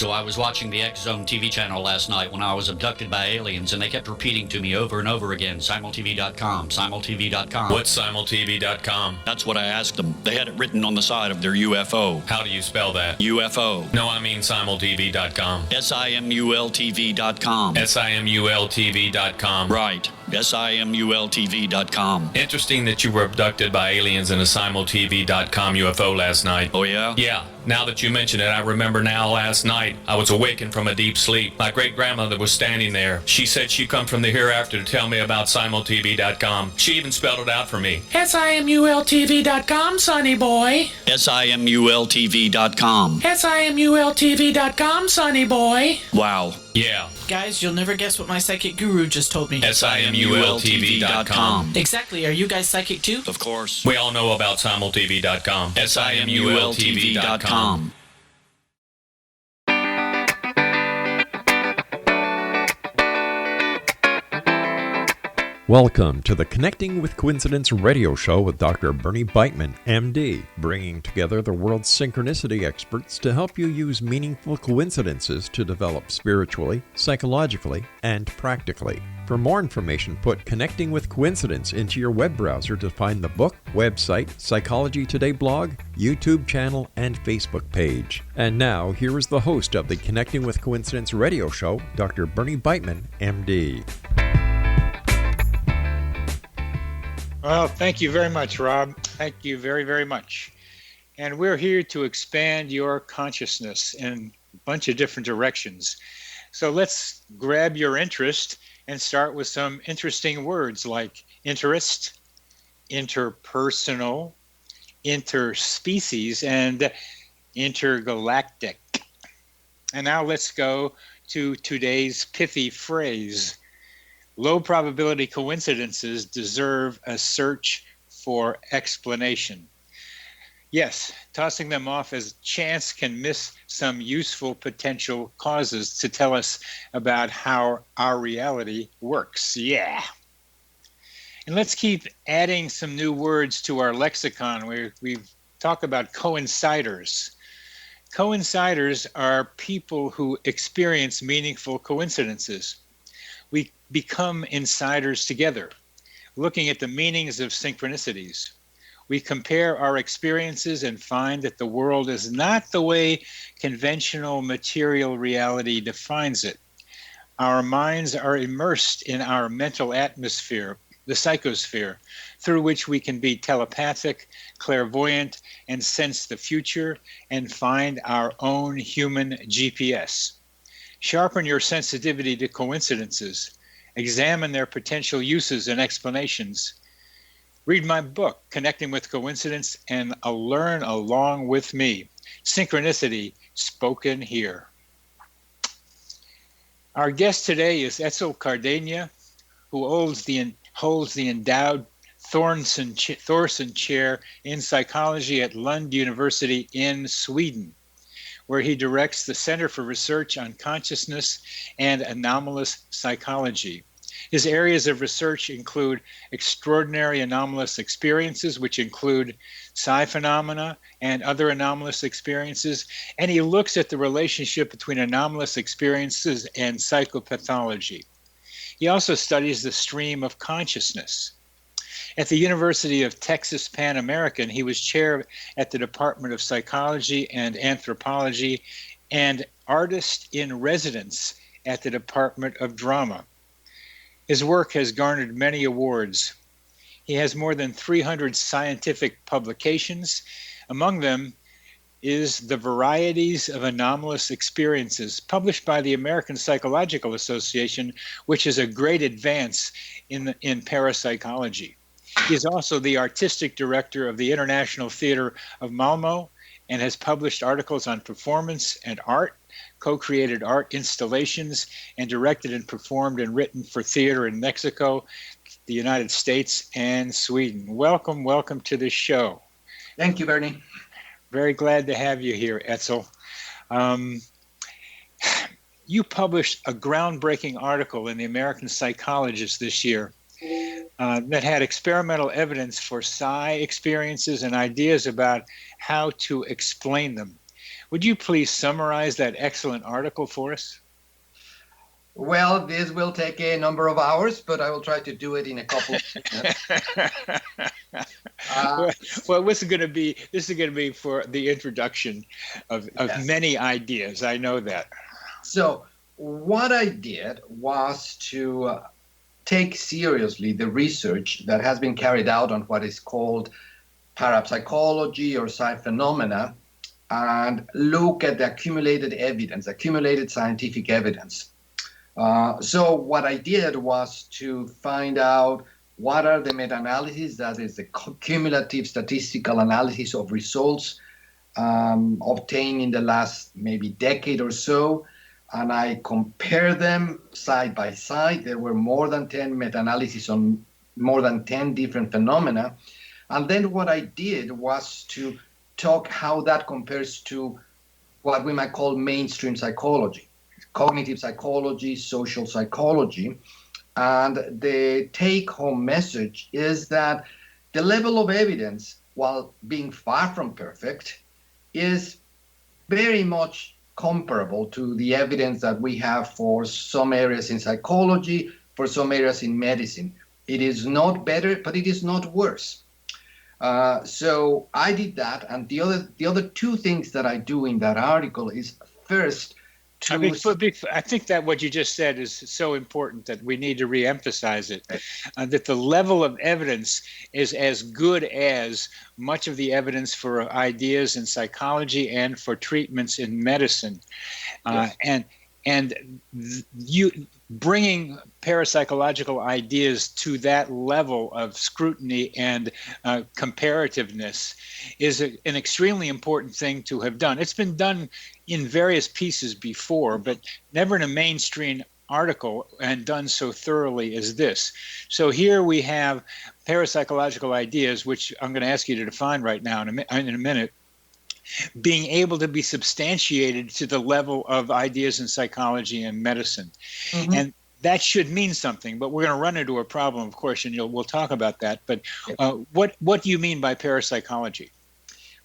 So I was watching the X Zone TV channel last night when I was abducted by aliens, and they kept repeating to me over and over again, simultv.com, simultv.com. What's simultv.com? That's what I asked them. They had it written on the side of their UFO. How do you spell that? UFO. No, I mean simultv.com. simultv.com. simultv.com. Right. simultv.com. Interesting that you were abducted by aliens in a simultv.com UFO last night. Oh, yeah? Yeah. Now that you mention it, I remember now last night I was awakened from a deep sleep. My great-grandmother was standing there. She said she'd come from the hereafter to tell me about simultv.com. She even spelled it out for me. simultv.com, sonny boy. simultv.com. simultv.com, sonny boy. Wow. Yeah. Guys, you'll never guess what my psychic guru just told me. simultv.com. Exactly. Are you guys psychic too? Of course. We all know about simultv.com. simultv.com. Welcome to the Connecting with Coincidence radio show with Dr. Bernie Beitman, MD, bringing together the world's synchronicity experts to help you use meaningful coincidences to develop spiritually, psychologically, and practically. For more information, put Connecting with Coincidence into your web browser to find the book, website, Psychology Today blog, YouTube channel, and Facebook page. And now, here is the host of the Connecting with Coincidence radio show, Dr. Bernie Beitman, MD. Well, thank you very much, Rob. Thank you very, very much. And we're here to expand your consciousness in a bunch of different directions. So let's grab your interest and start with some interesting words like interest, interpersonal, interspecies, and intergalactic. And now let's go to today's pithy phrase. Low probability coincidences deserve a search for explanation. Yes, tossing them off as chance can miss some useful potential causes to tell us about how our reality works. Yeah. And let's keep adding some new words to our lexicon. We've talked about coinciders. Coinciders are people who experience meaningful coincidences. We become insiders together, looking at the meanings of synchronicities. We compare our experiences and find that the world is not the way conventional material reality defines it. Our minds are immersed in our mental atmosphere, the psychosphere, through which we can be telepathic, clairvoyant, and sense the future and find our own human GPS. Sharpen your sensitivity to coincidences. Examine their potential uses and explanations. Read my book, Connecting with Coincidence, and learn along with me. Synchronicity spoken here. Our guest today is Etzel Cardeña, who holds the endowed Thorsen Chair in Psychology at Lund University in Sweden, where he directs the Center for Research on Consciousness and Anomalous Psychology. His areas of research include extraordinary anomalous experiences, which include psi phenomena and other anomalous experiences, and he looks at the relationship between anomalous experiences and psychopathology. He also studies the stream of consciousness. At the University of Texas Pan American, he was chair at the Department of Psychology and Anthropology and artist in residence at the Department of Drama. His work has garnered many awards. He has more than 300 scientific publications. Among them is The Varieties of Anomalous Experiences, published by the American Psychological Association, which is a great advance in parapsychology. He is also the artistic director of the International Theater of Malmo and has published articles on performance and art, co-created art installations, and directed and performed and written for theater in Mexico, the United States, and Sweden. Welcome, welcome to the show. Thank you, Bernie. Very glad to have you here, Etzel. You published a groundbreaking article in the American Psychologist this year that had experimental evidence for psi experiences and ideas about how to explain them. Would you please summarize that excellent article for us? Well, this will take a number of hours, but I will try to do it in a couple of minutes. Well, this is going to be for the introduction of Yes. many ideas. I know that. So what I did was to take seriously the research that has been carried out on what is called parapsychology or phenomena, and look at the accumulated scientific evidence. So what I did was to find out what are the meta-analyses, that is the cumulative statistical analysis of results obtained in the last maybe decade or so, and I compare them side by side. There were more than 10 meta-analyses on more than 10 different phenomena. And then what I did was to talk how that compares to what we might call mainstream psychology, cognitive psychology, social psychology. And the take-home message is that the level of evidence, while being far from perfect, is very much comparable to the evidence that we have for some areas in psychology, for some areas in medicine. It is not better, but it is not worse. So I did that, and the other two things that I do in that article is first to... I think that what you just said is so important that we need to reemphasize it, that the level of evidence is as good as much of the evidence for ideas in psychology and for treatments in medicine. Yes. And you bringing parapsychological ideas to that level of scrutiny and comparativeness is an extremely important thing to have done. It's been done in various pieces before, but never in a mainstream article and done so thoroughly as this. So here we have parapsychological ideas, which I'm going to ask you to define right now in a minute, being able to be substantiated to the level of ideas in psychology and medicine. Mm-hmm. And that should mean something, but we're going to run into a problem, of course, and we'll talk about that. But what do you mean by parapsychology?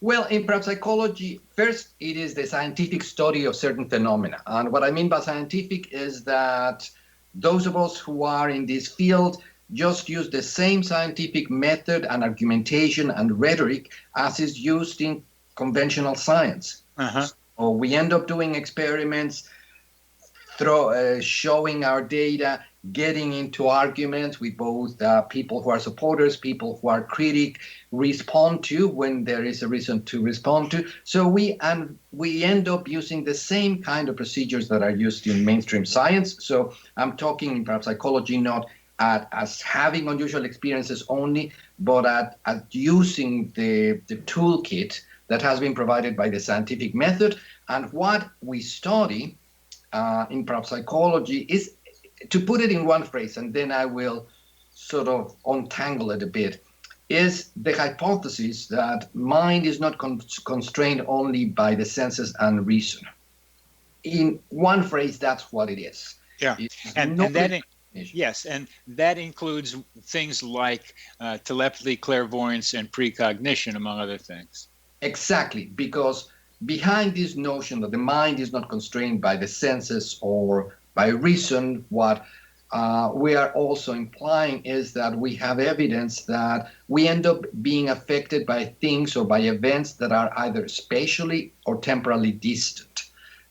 Well, in parapsychology, first, it is the scientific study of certain phenomena. And what I mean by scientific is that those of us who are in this field just use the same scientific method and argumentation and rhetoric as is used in conventional science. Uh-huh. So we end up doing experiments, showing our data, getting into arguments with both people who are supporters, people who are critics, respond to when there is a reason to respond to. So we end up using the same kind of procedures that are used in mainstream science. So I'm talking in parapsychology not as having unusual experiences only, but at using the toolkit that has been provided by the scientific method. And what we study in parapsychology is, to put it in one phrase, and then I will sort of untangle it a bit, is the hypothesis that mind is not constrained only by the senses and reason. In one phrase, that's what it is. Yeah, and that includes things like telepathy, clairvoyance, and precognition, among other things. Exactly, because behind this notion that the mind is not constrained by the senses or by reason, what we are also implying is that we have evidence that we end up being affected by things or by events that are either spatially or temporally distant.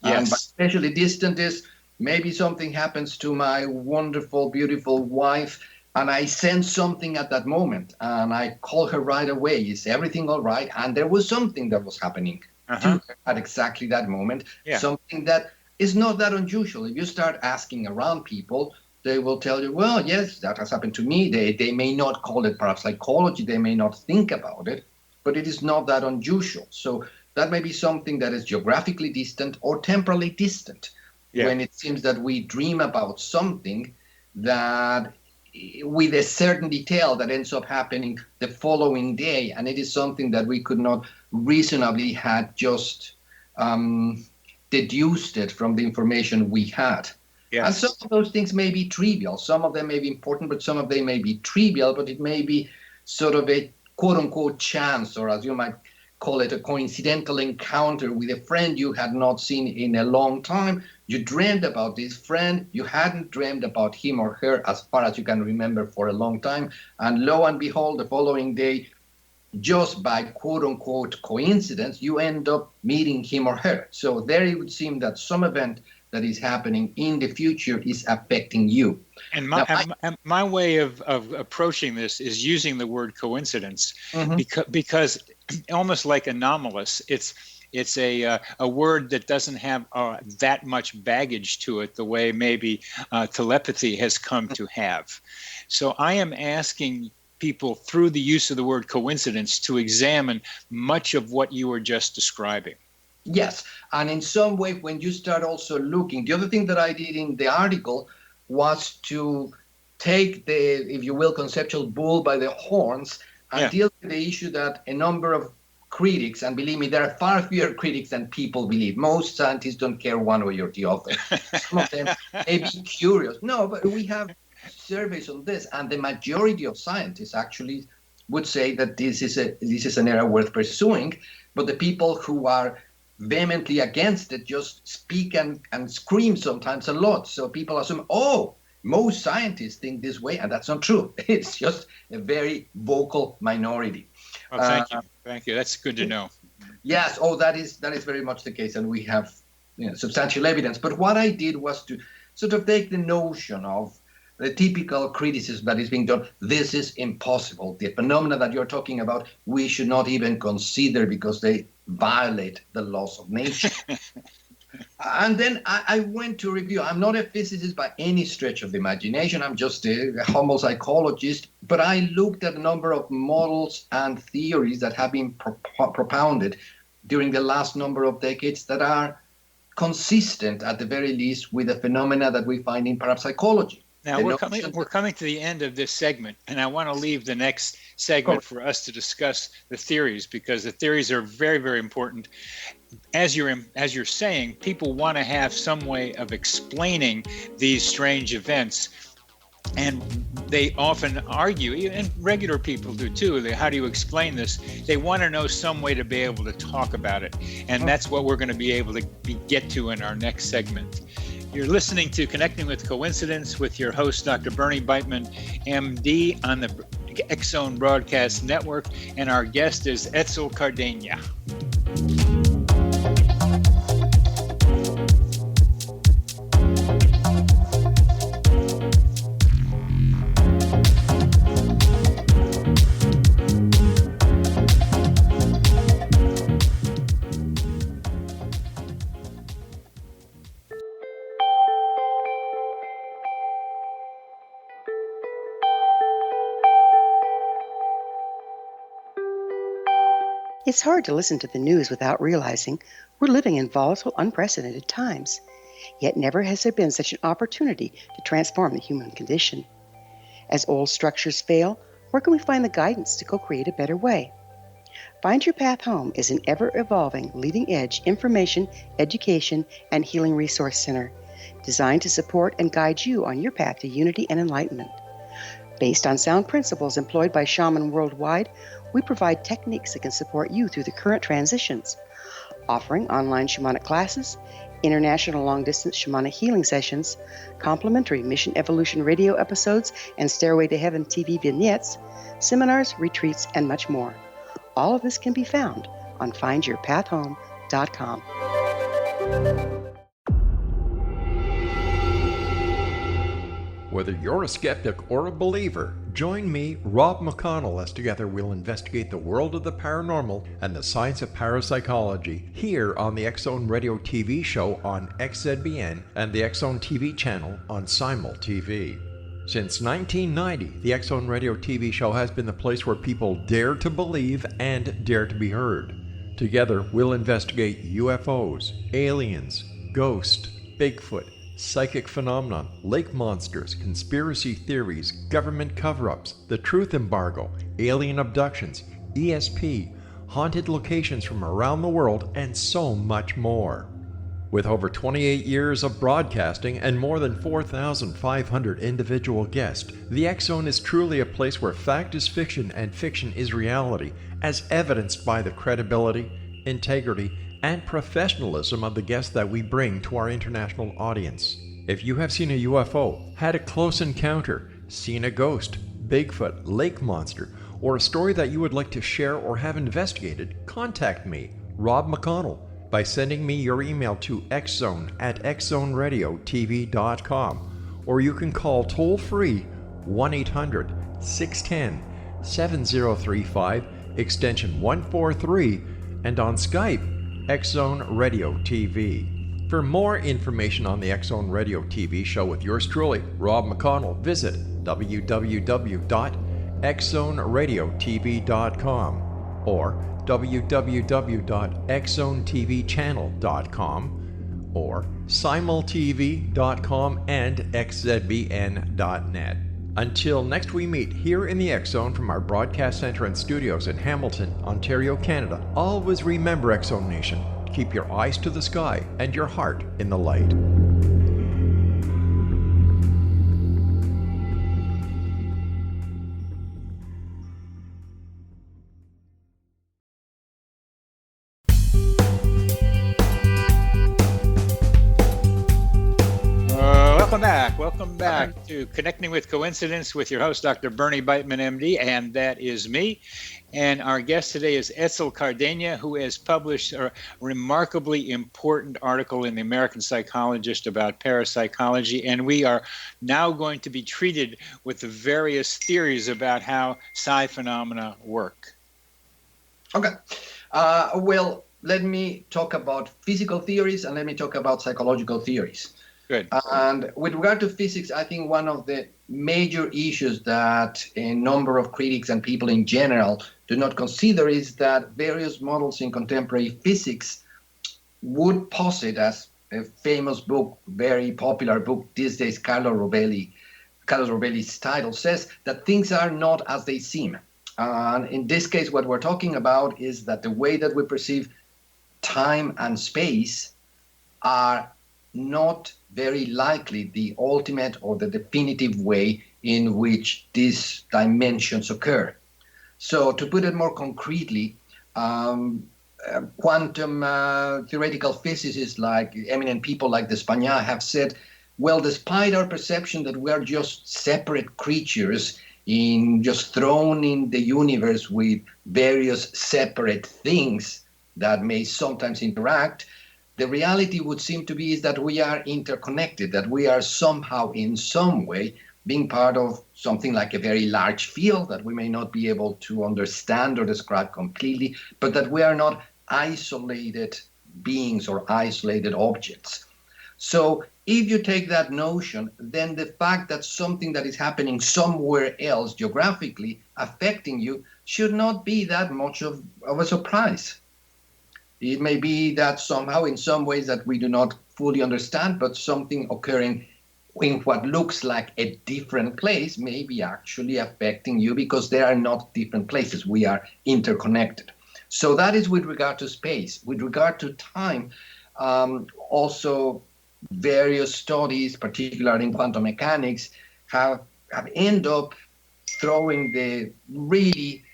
Yes. And by spatially distant is maybe something happens to my wonderful, beautiful wife, and I sense something at that moment, and I call her right away. Is everything all right? And there was something that was happening to her at exactly that moment, something that is not that unusual. If you start asking around people, they will tell you, well, yes, that has happened to me. They may not call it parapsychology, they may not think about it, but it is not that unusual. So that may be something that is geographically distant or temporally distant, when it seems that we dream about something that with a certain detail that ends up happening the following day, and it is something that we could not reasonably had just deduced it from the information we had. Yes. And some of those things may be trivial. Some of them may be important, but some of them may be trivial, but it may be sort of a quote-unquote chance, or as you might call it a coincidental encounter with a friend you had not seen in a long time. You dreamed about this friend. You hadn't dreamed about him or her as far as you can remember for a long time. And lo and behold, the following day, just by quote unquote coincidence, you end up meeting him or her. So there it would seem that some event that is happening in the future is affecting you. And my way of approaching this is using the word coincidence, because almost like anomalous, it's a word that doesn't have that much baggage to it the way maybe telepathy has come to have. So I am asking people through the use of the word coincidence to examine much of what you were just describing. Yes, and in some way, when you start also looking, the other thing that I did in the article was to take the, if you will, conceptual bull by the horns and deal with the issue that a number of critics, and believe me, there are far fewer critics than people believe. Most scientists don't care one way or the other. Some of them may be curious. No, but we have surveys on this, and the majority of scientists actually would say that this is an area worth pursuing. But the people who are vehemently against it just speak and scream sometimes a lot. So people assume, oh, most scientists think this way, and that's not true. It's just a very vocal minority. Well, thank you. Thank you. That's good to know. Yes. Oh, that is very much the case, and we have substantial evidence. But what I did was to sort of take the notion of the typical criticism that is being done. This is impossible. The phenomena that you're talking about, we should not even consider because they violate the laws of nature. And then I went to review. I'm not a physicist by any stretch of the imagination. I'm just a humble psychologist. But I looked at a number of models and theories that have been propounded during the last number of decades that are consistent, at the very least, with the phenomena that we find in parapsychology. Now, we're coming to the end of this segment, and I want to leave the next segment for us to discuss the theories, because the theories are very, very important. As you're saying, people want to have some way of explaining these strange events, and they often argue, and regular people do too, how do you explain this? They want to know some way to be able to talk about it, and that's what we're going to be able to get to in our next segment. You're listening to Connecting with Coincidence with your host, Dr. Bernie Beitman, MD, on the X-Zone Broadcast Network, and our guest is Etzel Cardeña. It's hard to listen to the news without realizing we're living in volatile, unprecedented times. Yet never has there been such an opportunity to transform the human condition. As old structures fail, where can we find the guidance to co-create a better way? Find Your Path Home is an ever-evolving, leading-edge information, education, and healing resource center designed to support and guide you on your path to unity and enlightenment. Based on sound principles employed by shamans worldwide, we provide techniques that can support you through the current transitions, offering online shamanic classes, international long-distance shamanic healing sessions, complimentary Mission Evolution radio episodes and Stairway to Heaven TV vignettes, seminars, retreats, and much more. All of this can be found on findyourpathhome.com. Whether you're a skeptic or a believer, join me, Rob McConnell, as together we'll investigate the world of the paranormal and the science of parapsychology here on the X-Zone Radio TV show on XZBN and the X-Zone TV channel on Simul TV. Since 1990, the X-Zone Radio TV show has been the place where people dare to believe and dare to be heard. Together, we'll investigate UFOs, aliens, ghosts, Bigfoot, psychic phenomenon, lake monsters, conspiracy theories, government cover-ups, the truth embargo, alien abductions, ESP, haunted locations from around the world, and so much more. With over 28 years of broadcasting and more than 4,500 individual guests, the X Zone is truly a place where fact is fiction and fiction is reality, as evidenced by the credibility, integrity, and professionalism of the guests that we bring to our international audience. If you have seen a UFO, had a close encounter, seen a ghost, Bigfoot, lake monster, or a story that you would like to share or have investigated, contact me, Rob McConnell, by sending me your email to xzone@xzoneradiotv.com, or you can call toll-free 1-800-610-7035, extension 143, and on Skype, X Zone Radio TV. For more information on the X Zone Radio TV show with yours truly, Rob McConnell, visit www.xzoneradiotv.com or www.xzonetvchannel.com or simultv.com and xzbn.net. Until next we meet here in the X Zone from our broadcast center and studios in Hamilton, Ontario, Canada, always remember, X Zone Nation, keep your eyes to the sky and your heart in the light. Welcome back to Connecting with Coincidence with your host, Dr. Bernie Beitman, MD, and that is me. And our guest today is Etzel Cardeña, who has published a remarkably important article in the American Psychologist about parapsychology. And we are now going to be treated with the various theories about how psi phenomena work. Okay. Well, let me talk about physical theories and let me talk about psychological theories. Good. And with regard to physics, I think one of the major issues that a number of critics and people in general do not consider is that various models in contemporary physics would posit, as a famous book, very popular book these days, Carlos Rovelli's title says, that things are not as they seem. And in this case, what we're talking about is that the way that we perceive time and space are not very likely the ultimate or the definitive way in which these dimensions occur. So to put it more concretely, quantum theoretical physicists like eminent people like D'Espagnat have said, well, despite our perception that we are just separate creatures just thrown in the universe with various separate things that may sometimes interact, the reality would seem to be is that we are interconnected, that we are somehow in some way being part of something like a very large field that we may not be able to understand or describe completely, but that we are not isolated beings or isolated objects. So if you take that notion, then the fact that something that is happening somewhere else geographically affecting you should not be that much of a surprise. It may be that somehow in some ways that we do not fully understand, but something occurring in what looks like a different place may be actually affecting you because they are not different places. We are interconnected. So that is with regard to space. With regard to time, also various studies, particularly in quantum mechanics, have ended up throwing the really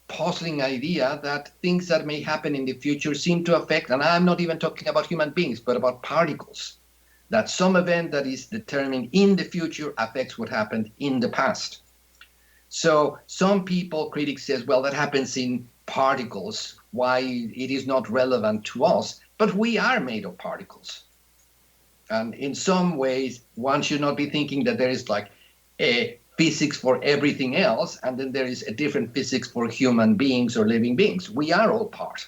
puzzling idea that things that may happen in the future seem to affect, and I'm not even talking about human beings, but about particles, that some event that is determined in the future affects what happened in the past. So some people, critics says, well, that happens in particles, why it is not relevant to us, but we are made of particles. And in some ways, one should not be thinking that there is like a physics for everything else, and then there is a different physics for human beings or living beings. We are all part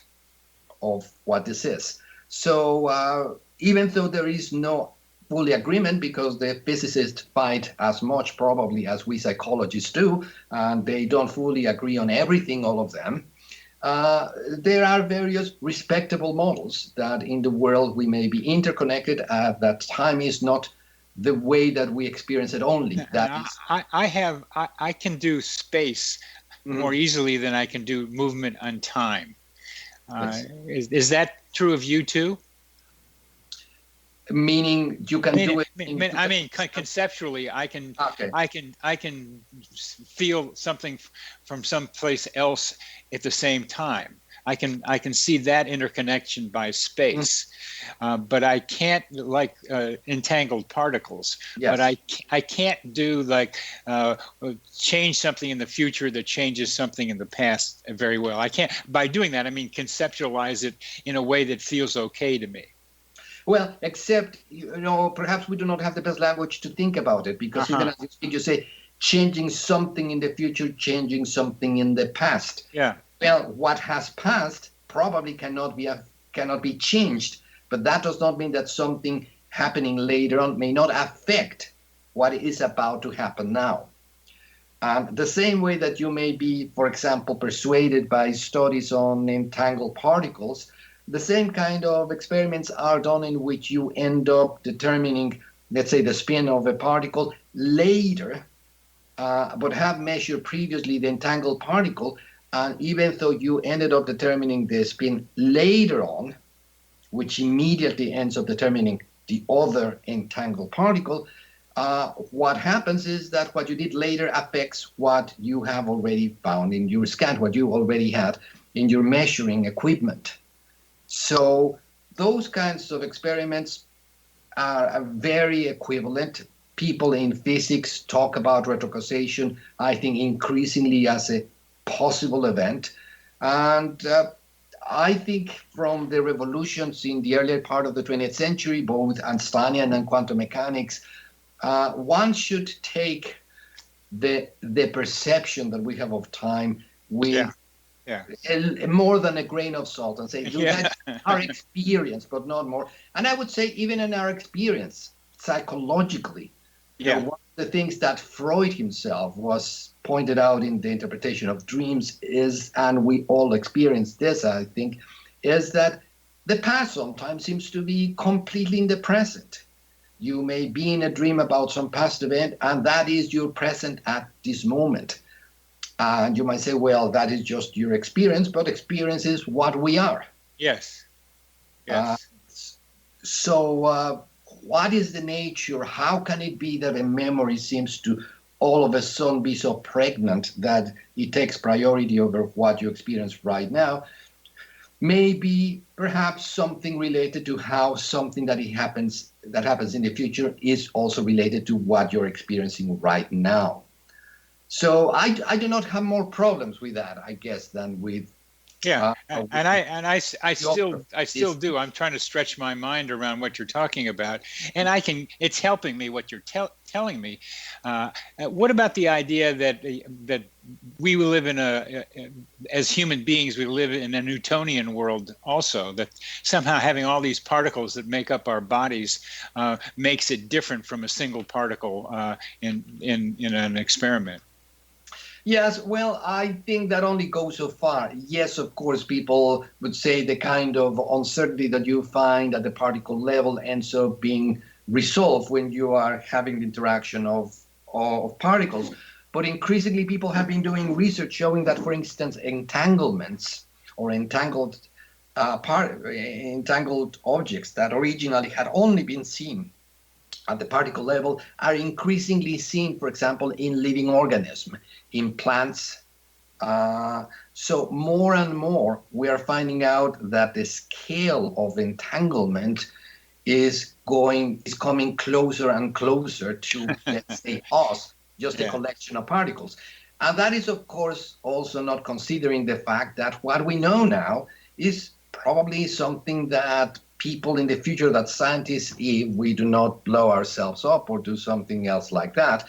of what this is. So even though there is no fully agreement, because the physicists fight as much probably as we psychologists do, and they don't fully agree on everything, all of them, there are various respectable models that in the world we may be interconnected, that time is not the way that we experience it only. I can do space more easily than I can do movement on time. Yes. Is that true of you too? Meaning you can do it. Conceptually, I can Okay. I can feel something from someplace else at the same time. I can see that interconnection by space, but I can't like entangled particles. Yes. But I can't do like change something in the future that changes something in the past very well. I can't. By doing that, I mean conceptualize it in a way that feels okay to me. Well, except, perhaps we do not have the best language to think about it, because even as you speak, you say changing something in the future, changing something in the past. Yeah. Well, what has passed probably cannot be changed, but that does not mean that something happening later on may not affect what is about to happen now. The same way that you may be, for example, persuaded by studies on entangled particles, the same kind of experiments are done in which you end up determining, let's say, the spin of a particle later, but have measured previously the entangled particle. And even though you ended up determining the spin later on, which immediately ends up determining the other entangled particle, what happens is that what you did later affects what you have already found in your scan, what you already had in your measuring equipment. So those kinds of experiments are very equivalent. People in physics talk about retrocausation, I think, increasingly as a possible event. And I think from the revolutions in the earlier part of the 20th century, both Einsteinian and quantum mechanics, one should take the perception that we have of time with more than a grain of salt and say, that's our experience, but not more. And I would say even in our experience, psychologically, one of the things that Freud himself was pointed out in the interpretation of dreams is, and we all experience this, I think, is that the past sometimes seems to be completely in the present. You may be in a dream about some past event, and that is your present at this moment. And you might say, well, that is just your experience, but experience is what we are. Yes. So what is the nature? How can it be that a memory seems to all of a sudden be so pregnant that it takes priority over what you experience right now? Maybe perhaps something related to how something that happens in the future is also related to what you're experiencing right now. So I do not have more problems with that, I guess, than with I still do. I'm trying to stretch my mind around what you're talking about, and it's helping me what you're telling me. What about the idea that we will live as human beings, we live in a Newtonian world also, that somehow having all these particles that make up our bodies makes it different from a single particle in an experiment? Yes, well, I think that only goes so far. Yes, of course, people would say the kind of uncertainty that you find at the particle level ends up being resolved when you are having the interaction of particles. But increasingly, people have been doing research showing that, for instance, entanglements or entangled objects that originally had only been seen at the particle level are increasingly seen, for example, in living organisms, in plants. So more and more, we are finding out that the scale of entanglement is coming closer and closer to, let's say, us, just a collection of particles. And that is, of course, also not considering the fact that what we know now is probably something that people in the future, that scientists, if we do not blow ourselves up or do something else like that,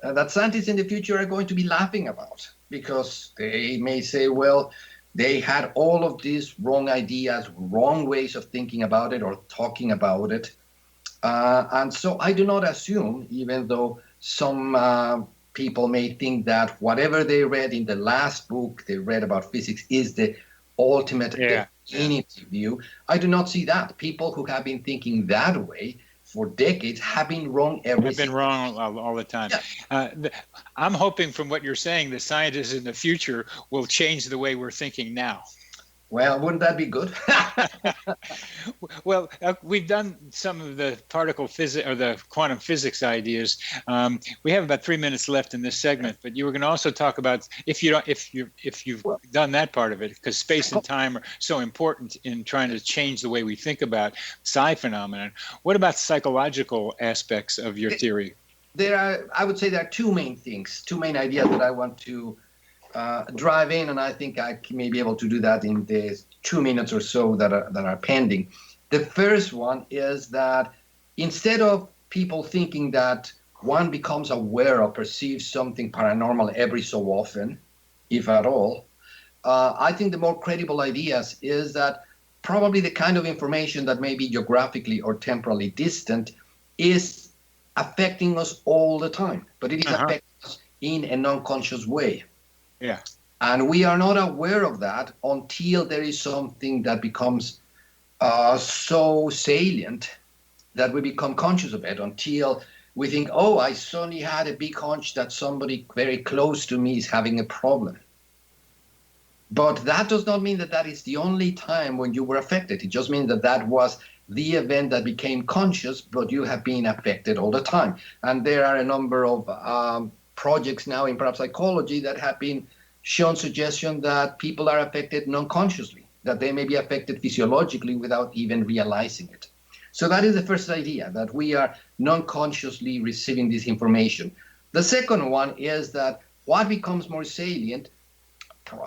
that scientists in the future are going to be laughing about, because they may say, well, they had all of these wrong ideas, wrong ways of thinking about it or talking about it. And so I do not assume, even though some people may think that whatever they read in the last book they read about physics is the ultimate definitive view, I do not see that. People who have been thinking that way for decades have been wrong Have been wrong all the time. Yeah. I'm hoping from what you're saying, the scientists in the future will change the way we're thinking now. Well, wouldn't that be good? Well, we've done some of the particle physics or the quantum physics ideas. We have about 3 minutes left in this segment, but you were going to also talk about if you've done that part of it, because space and time are so important in trying to change the way we think about psi phenomenon. What about psychological aspects of your theory? I would say there are two main things, two main ideas that I want to drive in, and I think I may be able to do that in the 2 minutes or so that are pending. The first one is that instead of people thinking that one becomes aware or perceives something paranormal every so often, if at all, I think the more credible ideas is that probably the kind of information that may be geographically or temporally distant is affecting us all the time, but it is affecting us in a non-conscious way. Yeah. And we are not aware of that until there is something that becomes so salient that we become conscious of it, until we think, oh, I suddenly had a big hunch that somebody very close to me is having a problem. But that does not mean that that is the only time when you were affected. It just means that that was the event that became conscious, but you have been affected all the time. And there are a number of projects now in parapsychology that have been shown suggestion that people are affected non-consciously, that they may be affected physiologically without even realizing it. So that is the first idea, that we are non-consciously receiving this information. The second one is that what becomes more salient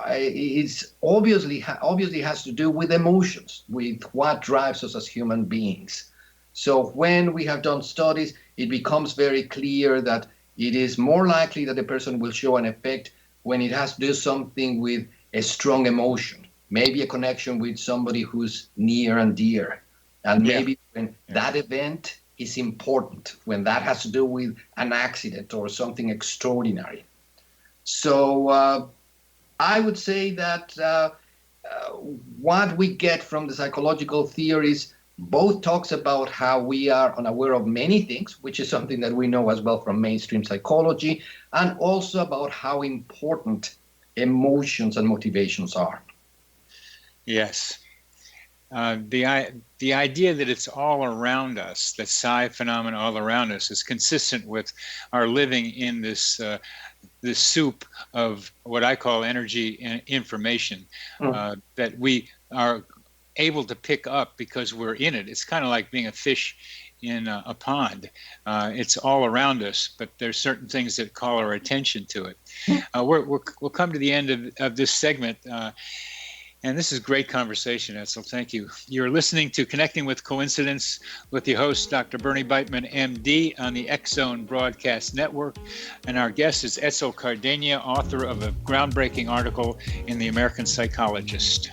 is obviously has to do with emotions, with what drives us as human beings. So when we have done studies, it becomes very clear that it is more likely that a person will show an effect when it has to do something with a strong emotion, maybe a connection with somebody who's near and dear. And maybe when that event is important, when that has to do with an accident or something extraordinary. So I would say that what we get from the psychological theories both talks about how we are unaware of many things, which is something that we know as well from mainstream psychology, and also about how important emotions and motivations are. Yes. The idea that it's all around us, that psi phenomena all around us, is consistent with our living in this soup of what I call energy and information that we are able to pick up because we're in it. It's kind of like being a fish in a pond. It's all around us, but there's certain things that call our attention to it. We'll come to the end of this segment. And this is great conversation, Etzel. Thank you. You're listening to Connecting with Coincidence with your host, Dr. Bernie Beitman, MD, on the X-Zone Broadcast Network. And our guest is Etzel Cardeña, author of a groundbreaking article in The American Psychologist.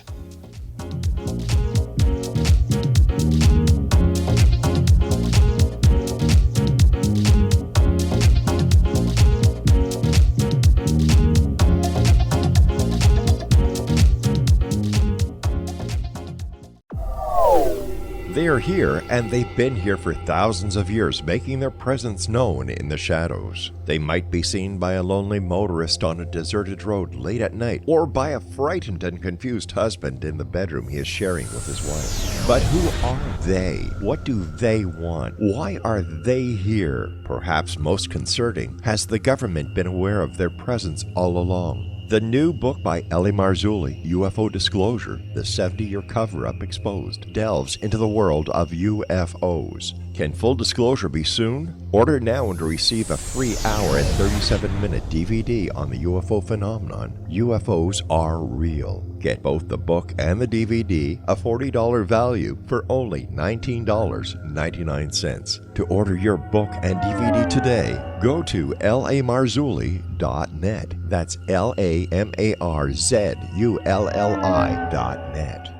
They are here, and they've been here for thousands of years, making their presence known in the shadows. They might be seen by a lonely motorist on a deserted road late at night, or by a frightened and confused husband in the bedroom he is sharing with his wife. But who are they? What do they want? Why are they here? Perhaps most concerning, has the government been aware of their presence all along? The new book by L.A. Marzulli, UFO Disclosure, the 70-year cover-up exposed, delves into the world of UFOs. Can full disclosure be soon? Order now and receive a free hour and 37-minute DVD on the UFO phenomenon. UFOs are real. Get both the book and the DVD, a $40 value, for only $19.99. To order your book and DVD today, go to lamarzulli.net. That's LAMARZULLI.net.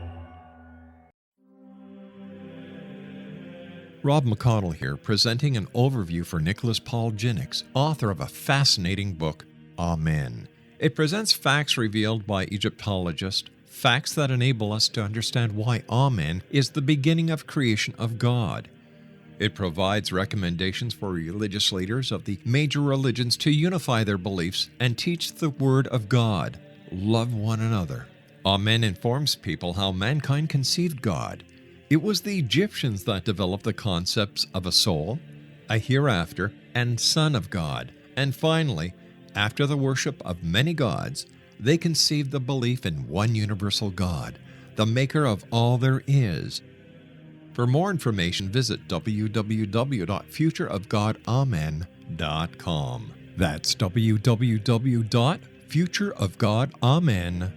Rob McConnell here, presenting an overview for Nicholas Paul Jennings, author of a fascinating book, Amen. It presents facts revealed by Egyptologists, facts that enable us to understand why Amen is the beginning of creation of God. It provides recommendations for religious leaders of the major religions to unify their beliefs and teach the Word of God, love one another, Amen informs people how mankind conceived God. It was the Egyptians that developed the concepts of a soul, a hereafter, and Son of God. And finally, after the worship of many gods, they conceived the belief in one universal God, the maker of all there is. For more information, visit www.futureofgodamen.com. That's www.futureofgodamen.com.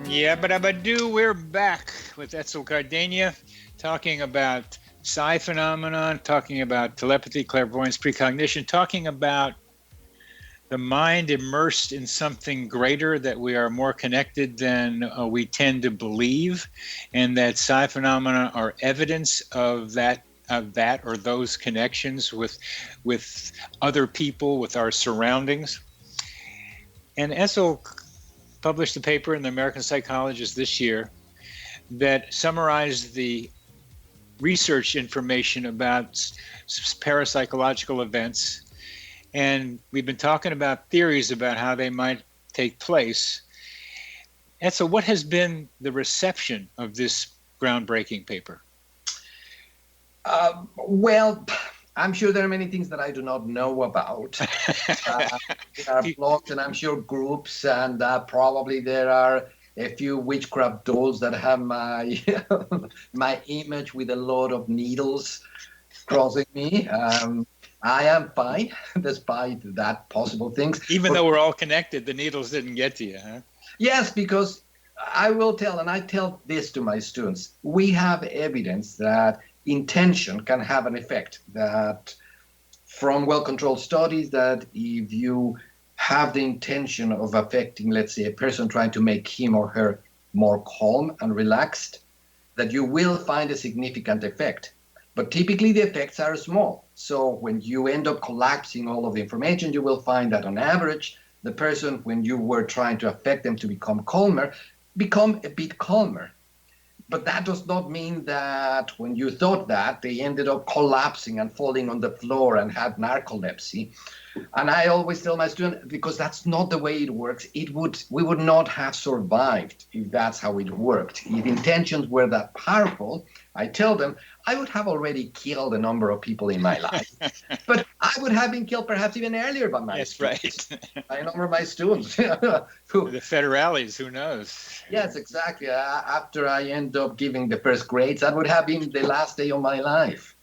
Yeah, but we're back with Etzel Cardeña, talking about psi phenomenon, talking about telepathy, clairvoyance, precognition, talking about the mind immersed in something greater, that we are more connected than we tend to believe, and that psi phenomena are evidence of that or those connections with other people, with our surroundings. And Etzel published a paper in the American Psychologist this year that summarized the research information about parapsychological events. And we've been talking about theories about how they might take place. And so what has been the reception of this groundbreaking paper? Well, I'm sure there are many things that I do not know about. There are blogs, and I'm sure groups, and probably there are a few witchcraft dolls that have my my image with a lot of needles crossing me. I am fine, despite that possible things. Even though we're all connected, the needles didn't get to you, huh? Yes, because I will tell, and I tell this to my students, we have evidence that intention can have an effect, that from well-controlled studies, that if you have the intention of affecting, let's say, a person trying to make him or her more calm and relaxed, that you will find a significant effect. But typically the effects are small. So when you end up collapsing all of the information, you will find that on average, the person, when you were trying to affect them to become calmer, become a bit calmer. But that does not mean that when you thought that, they ended up collapsing and falling on the floor and had narcolepsy. And I always tell my students, because that's not the way it works, we would not have survived if that's how it worked. If intentions were that powerful, I tell them, I would have already killed a number of people in my life. But I would have been killed perhaps even earlier by my students. Right. I number my students. The federales, who knows? Yes, exactly. After I end up giving the first grades, that would have been the last day of my life.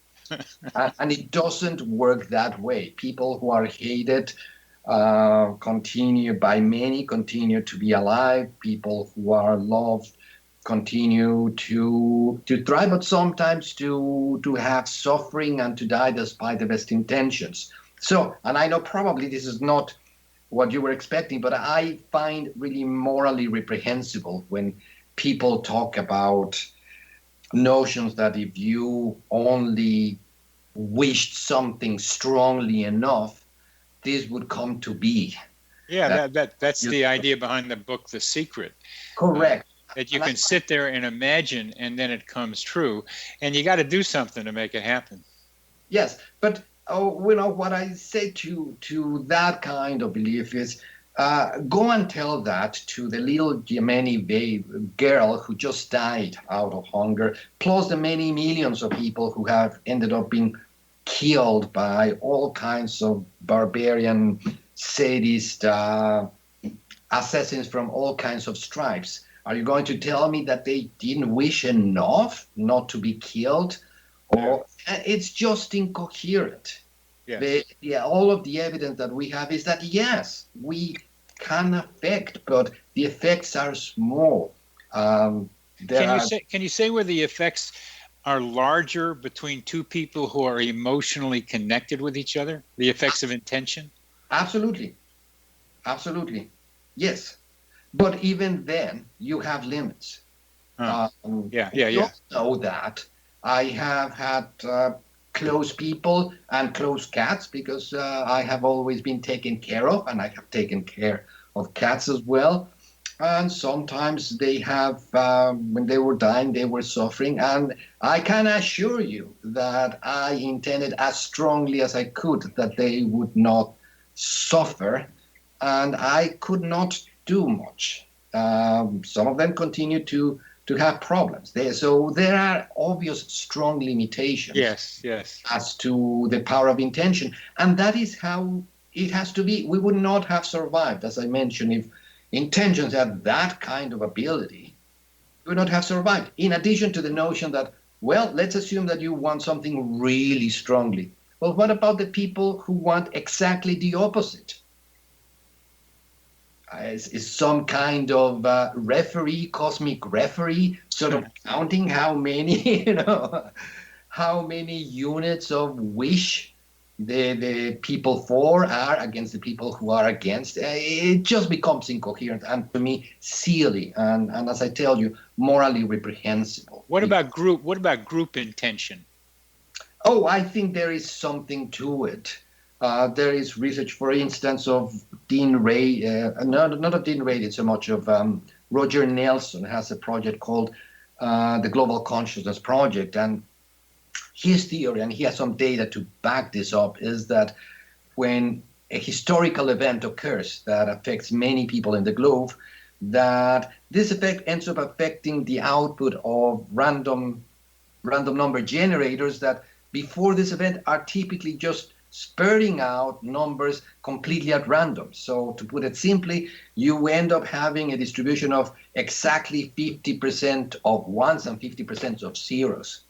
And it doesn't work that way. People who are hated continue to be alive. People who are loved continue to thrive, but sometimes to have suffering and to die despite the best intentions. So, and I know probably this is not what you were expecting, but I find really morally reprehensible when people talk about notions that if you only wished something strongly enough, this would come to be. Yeah, that's the idea behind the book, The Secret. Correct. That you can sit there and imagine, and then it comes true, and you got to do something to make it happen. Yes, but what I say to that kind of belief is, go and tell that to the little Yemeni girl who just died out of hunger, plus the many millions of people who have ended up being killed by all kinds of barbarian, sadist assassins from all kinds of stripes. Are you going to tell me that they didn't wish enough not to be killed? Or it's just incoherent. Yes. All of the evidence that we have is that, yes, we can affect, but the effects are small. Can you say where the effects are larger between two people who are emotionally connected with each other? The effects of intention? Absolutely. Yes. But even then, you have limits. You know that. I have had close people and close cats because I have always been taken care of, and I have taken care of cats as well. And sometimes they have, when they were dying, they were suffering. And I can assure you that I intended as strongly as I could that they would not suffer. And I could not do much. Some of them continue to have problems. So there are obvious strong limitations Yes. as to the power of intention. And that is how it has to be. We would not have survived, as I mentioned, if intentions had that kind of ability, we would not have survived. In addition to the notion that, well, let's assume that you want something really strongly. Well, what about the people who want exactly the opposite? Is some kind of cosmic referee, sort of counting how many, how many units of wish the people for are against the people who are against? It just becomes incoherent and, to me, silly and as I tell you, morally reprehensible. What about group intention? Oh, I think there is something to it. There is research, for instance, of Dean Ray, not of Dean Ray, so much of Roger Nelson has a project called the Global Consciousness Project. And his theory, and he has some data to back this up, is that when a historical event occurs that affects many people in the globe, that this effect ends up affecting the output of random number generators that before this event are typically just spurting out numbers completely at random. So to put it simply, you end up having a distribution of exactly 50% of ones and 50% of zeros.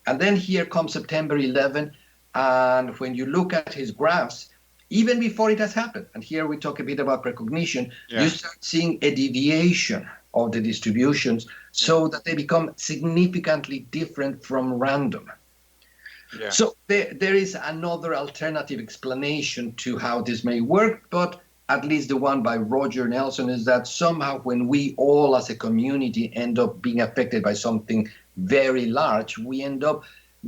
And then here comes September 11, and when you look at his graphs, even before it has happened, and here we talk a bit about precognition, you start seeing a deviation of the distributions so that they become significantly different from random. Yeah. So there is another alternative explanation to how this may work, but at least the one by Roger Nelson is that somehow when we all as a community end up being affected by something very large, we end up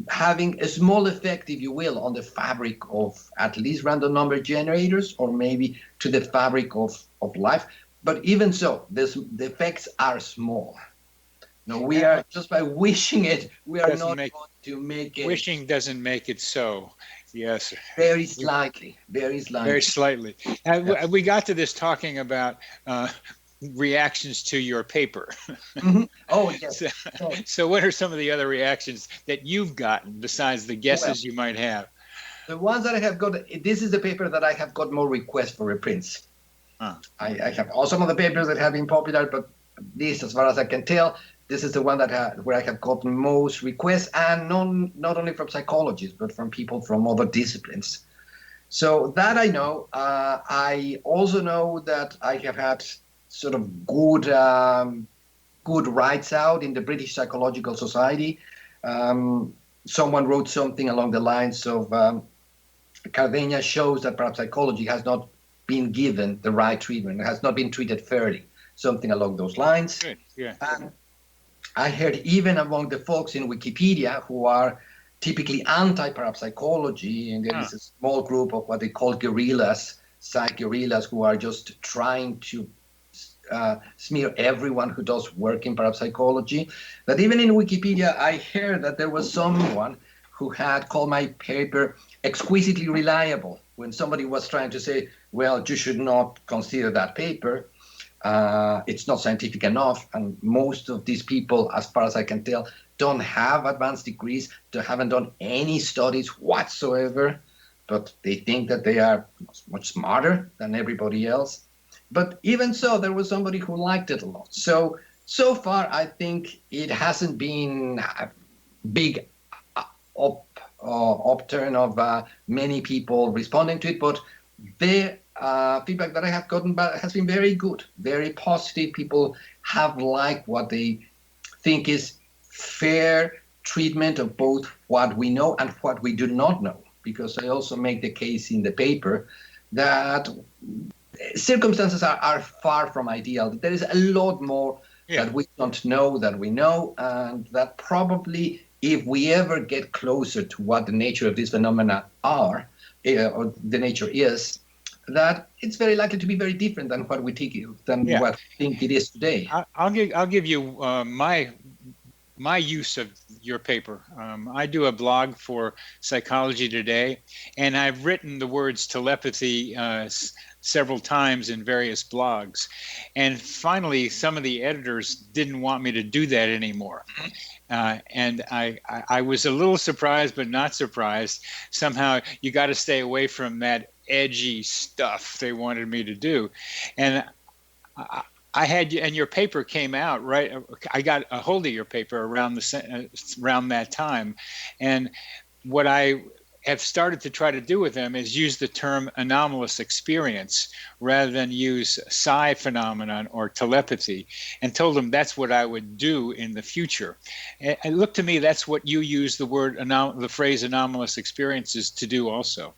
having a small effect, if you will, on the fabric of at least random number generators, or maybe to the fabric of life. But even so, the effects are small. No, we are just by wishing it, we are not going to make it. Wishing doesn't make it so. Yes. Very slightly. Very slightly. And we got to this talking about reactions to your paper. Mm-hmm. Oh, yes. So what are some of the other reactions that you've gotten besides the guesses you might have? The ones that I have got, this is the paper that I have got more requests for reprints. I have all some of the papers that have been popular, but this, as far as I can tell, this is the one that where I have gotten most requests, and not only from psychologists, but from people from other disciplines. So that I know. I also know that I have had sort of good writes out in the British Psychological Society. Someone wrote something along the lines of Cardena shows that parapsychology has not been given the right treatment, has not been treated fairly, something along those lines. Good. Yeah. And I heard even among the folks in Wikipedia who are typically anti-parapsychology, and there is a small group of what they call guerrillas, psych guerrillas, who are just trying to smear everyone who does work in parapsychology. But even in Wikipedia, I heard that there was someone who had called my paper exquisitely reliable when somebody was trying to say, well, you should not consider that paper. It's not scientific enough, and most of these people, as far as I can tell, don't have advanced degrees, they haven't done any studies whatsoever, but they think that they are much smarter than everybody else. But even so, there was somebody who liked it a lot. So far, I think it hasn't been a big upturn of many people responding to it, but the feedback that I have gotten back has been very good, very positive. People have liked what they think is fair treatment of both what we know and what we do not know. Because I also make the case in the paper that circumstances are far from ideal. There is a lot more that we don't know than we know, and that probably if we ever get closer to what the nature of these phenomena are, or the nature is, that it's very likely to be very different than what we think it is today. I'll give you my use of your paper. I do a blog for Psychology Today, and I've written the words telepathy several times in various blogs. And finally, some of the editors didn't want me to do that anymore. And I was a little surprised, but not surprised. Somehow you got to stay away from that edgy stuff they wanted me to do. And I had, and your paper came out, right? I got a hold of your paper around that time. And what I have started to try to do with them is use the term anomalous experience rather than use psi phenomenon or telepathy, and told them that's what I would do in the future. And it looked to me that's what you use the phrase anomalous experiences to do also.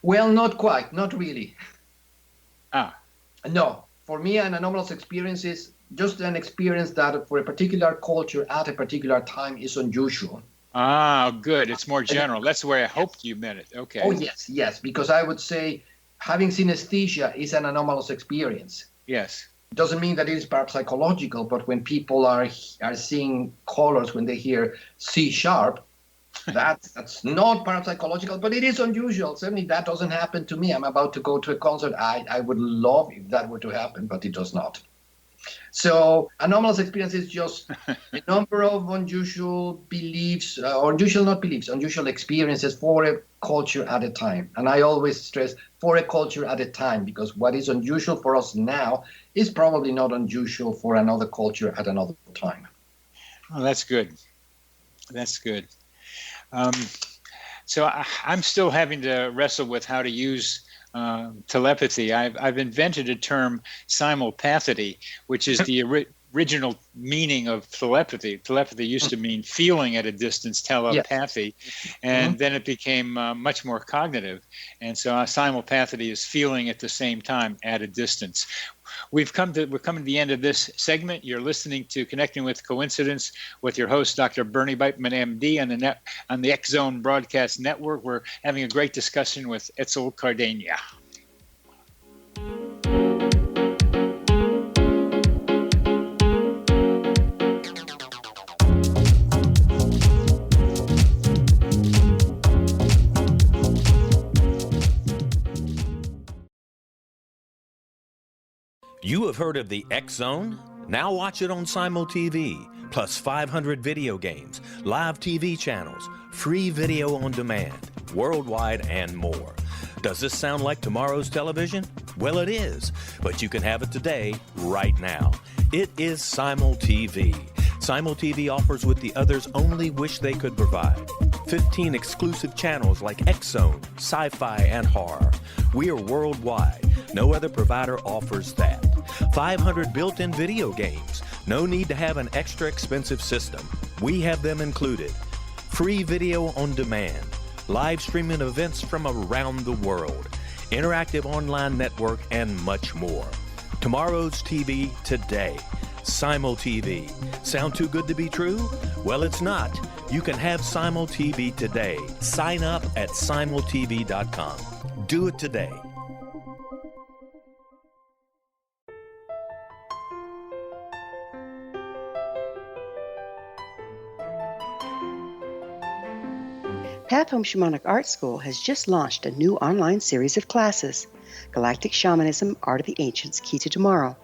Well, not quite, not really. No. For me, an anomalous experience is just an experience that for a particular culture at a particular time is unusual. Good. It's more general. That's where I hoped you meant it. Okay. Oh, yes. Because I would say having synesthesia is an anomalous experience. Yes. It doesn't mean that it is parapsychological, but when people are seeing colors, when they hear C#, that's not parapsychological, but it is unusual. Certainly that doesn't happen to me. I'm about to go to a concert. I would love if that were to happen, but it does not. So anomalous experience is just a number of unusual beliefs, or unusual experiences for a culture at a time. And I always stress for a culture at a time, because what is unusual for us now is probably not unusual for another culture at another time. Oh, that's good. That's good. So I'm still having to wrestle with how to use telepathy. I've invented a term, simulpathity, which is the original meaning of telepathy. Telepathy used to mean feeling at a distance, telepathy, and then it became much more cognitive. And so simulpathity is feeling at the same time at a distance. We're coming to the end of this segment. You're listening to Connecting with Coincidence with your host, Dr. Bernie Beitman, MD, on the X Zone Broadcast Network. We're having a great discussion with Etzel Cardeña. You have heard of the X Zone? Now watch it on Simul TV, plus 500 video games, live TV channels, free video on demand, worldwide, and more. Does this sound like tomorrow's television? Well, it is, but you can have it today, right now. It is Simul TV. Simul TV offers what the others only wish they could provide. 15 exclusive channels like X Zone, sci-fi, and horror. We are worldwide. No other provider offers that. 500 built-in video games. No need to have an extra expensive system. We have them included. Free video on demand. Live streaming events from around the world. Interactive online network, and much more. Tomorrow's TV today. Simul TV. Sound too good to be true? Well, it's not. You can have Simul TV today. Sign up at simultv.com. Do it today. Path Home Shamanic Art School has just launched a new online series of classes, Galactic Shamanism, Art of the Ancients, Key to Tomorrow.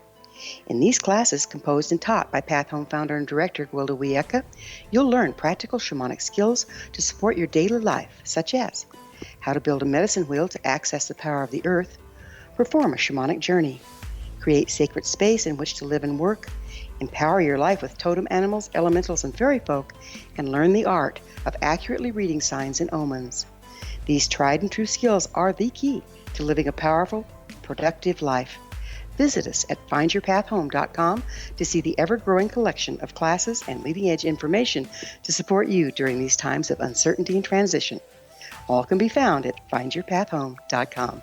In these classes, composed and taught by Path Home founder and director Gwilda Wiyaka, you'll learn practical shamanic skills to support your daily life, such as how to build a medicine wheel to access the power of the earth, perform a shamanic journey, create sacred space in which to live and work, empower your life with totem animals, elementals, and fairy folk, and learn the art of accurately reading signs and omens. These tried and true skills are the key to living a powerful, productive life. Visit us at findyourpathhome.com to see the ever-growing collection of classes and leading-edge information to support you during these times of uncertainty and transition. All can be found at findyourpathhome.com.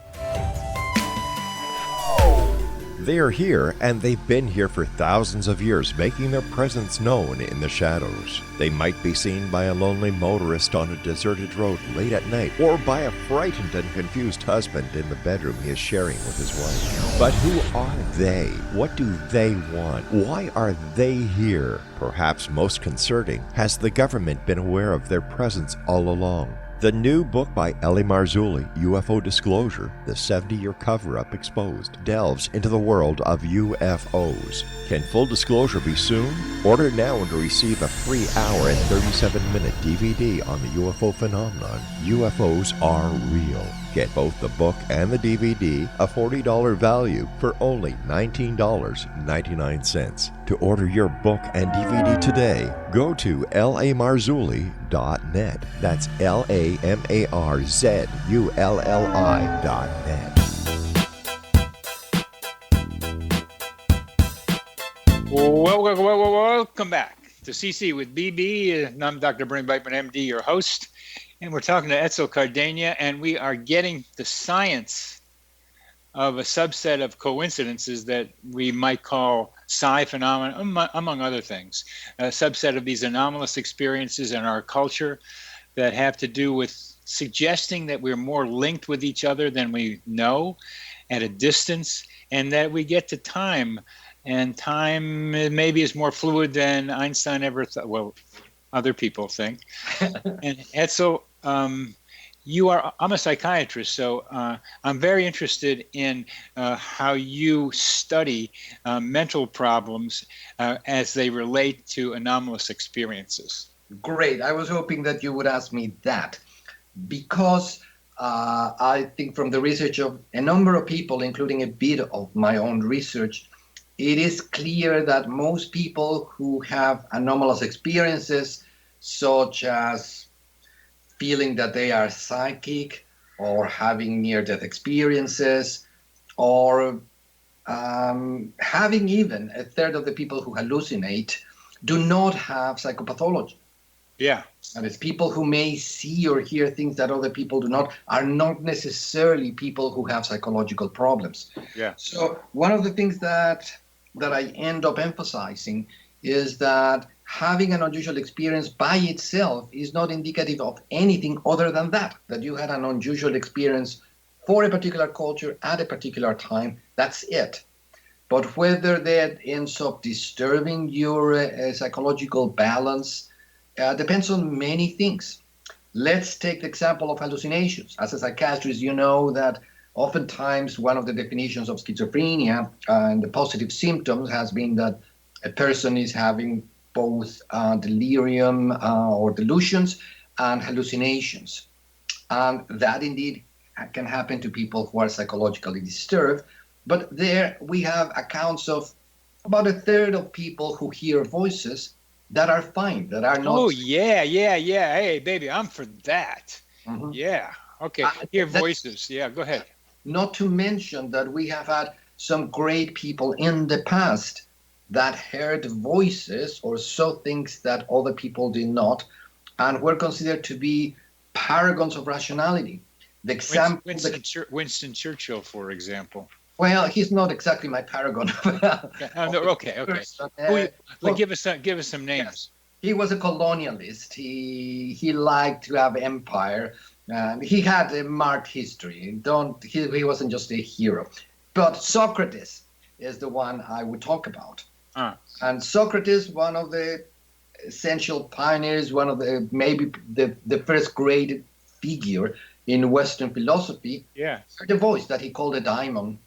They are here, and they've been here for thousands of years, making their presence known in the shadows. They might be seen by a lonely motorist on a deserted road late at night, or by a frightened and confused husband in the bedroom he is sharing with his wife. But who are they? What do they want? Why are they here? Perhaps most concerning, has the government been aware of their presence all along? The new book by Ellie Marzulli, UFO Disclosure, the 70-year cover-up exposed, delves into the world of UFOs. Can full disclosure be soon? Order now and receive a free hour and 37-minute DVD on the UFO phenomenon. UFOs are real. Get both the book and the DVD, a $40 value, for only $19.99. To order your book and DVD today, go to lamarzulli.net. That's LAMARZULLI.net. Welcome back to CC with BB. And I'm Dr. Bernie Beitman, MD, your host. And we're talking to Etzel Cardeña, and we are getting the science of a subset of coincidences that we might call psi phenomena, among other things. A subset of these anomalous experiences in our culture that have to do with suggesting that we're more linked with each other than we know at a distance, and that we get to time. And time maybe is more fluid than Einstein ever thought. Well, other people think. And Etzel, I'm a psychiatrist, so I'm very interested in how you study mental problems as they relate to anomalous experiences. Great. I was hoping that you would ask me that, because I think from the research of a number of people, including a bit of my own research, it is clear that most people who have anomalous experiences, such as feeling that they are psychic, or having near-death experiences, or having even a third of the people who hallucinate, do not have psychopathology. Yeah. And it's people who may see or hear things that other people do not, are not necessarily people who have psychological problems. Yeah. So one of the things that I end up emphasizing is that having an unusual experience by itself is not indicative of anything other than that you had an unusual experience for a particular culture at a particular time. That's it. But whether that ends up disturbing your psychological balance depends on many things. Let's take the example of hallucinations. As a psychiatrist, you know that oftentimes one of the definitions of schizophrenia and the positive symptoms has been that a person is having both delirium or delusions and hallucinations. And that indeed can happen to people who are psychologically disturbed. But there we have accounts of about a third of people who hear voices that are fine, that are not. Oh, yeah. Hey, baby, I'm for that. Mm-hmm. Yeah. Okay. Hear voices. Yeah, go ahead. Not to mention that we have had some great people in the past that heard voices or saw things that other people did not, and were considered to be paragons of rationality. The example, Winston Churchill, for example. Well, he's not exactly my paragon. Okay. Give us some names. Yes. He was a colonialist. He liked to have empire. He had a marked history. He wasn't just a hero. But Socrates is the one I would talk about. And Socrates, one of the essential pioneers, one of the maybe the first great figure in Western philosophy, heard a voice that he called a daimon,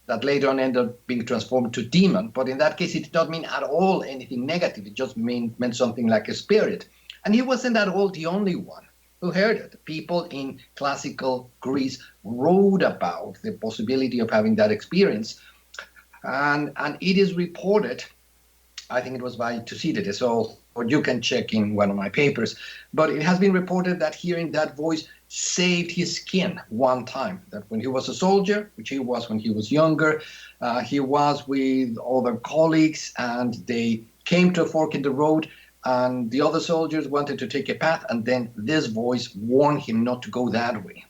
that later on ended up being transformed to demon. But in that case, it did not mean at all anything negative. It just meant something like a spirit. And he wasn't at all the only one who heard it. People in classical Greece wrote about the possibility of having that experience. And it is reported, I think it was by Thucydides, or you can check in one of my papers, but it has been reported that hearing that voice saved his skin one time. That when he was a soldier, which he was when he was younger, he was with other colleagues, and they came to a fork in the road, and the other soldiers wanted to take a path, and then this voice warned him not to go that way.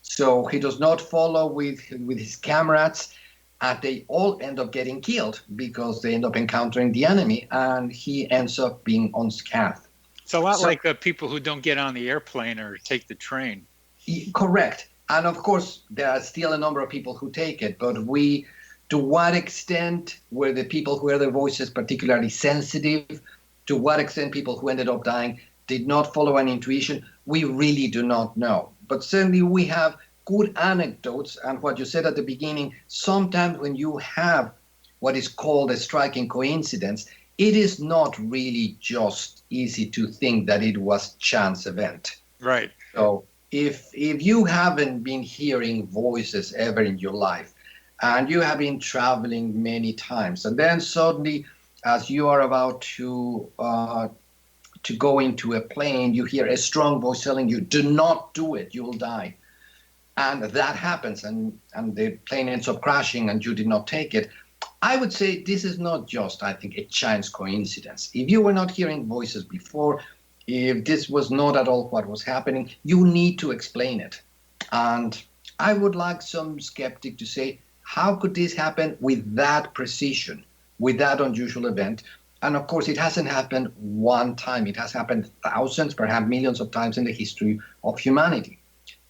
So he does not follow with his comrades. and they all end up getting killed because they end up encountering the enemy, and he ends up being unscathed. It's a lot like the people who don't get on the airplane or take the train. Correct. And of course, there are still a number of people who take it, but to what extent were the people who heard the voices particularly sensitive? To what extent people who ended up dying did not follow an intuition? We really do not know. But certainly we have good anecdotes, and what you said at the beginning, sometimes when you have what is called a striking coincidence, it is not really just easy to think that it was chance event. Right. So if you haven't been hearing voices ever in your life, and you have been traveling many times, and then suddenly, as you are about to go into a plane, you hear a strong voice telling you, do not do it, you will die. And that happens, and the plane ends up crashing and you did not take it. I would say this is not just, I think, a chance coincidence. If you were not hearing voices before, if this was not at all what was happening, you need to explain it. And I would like some skeptic to say, how could this happen with that precision, with that unusual event? And of course, it hasn't happened one time. It has happened thousands, perhaps millions of times in the history of humanity.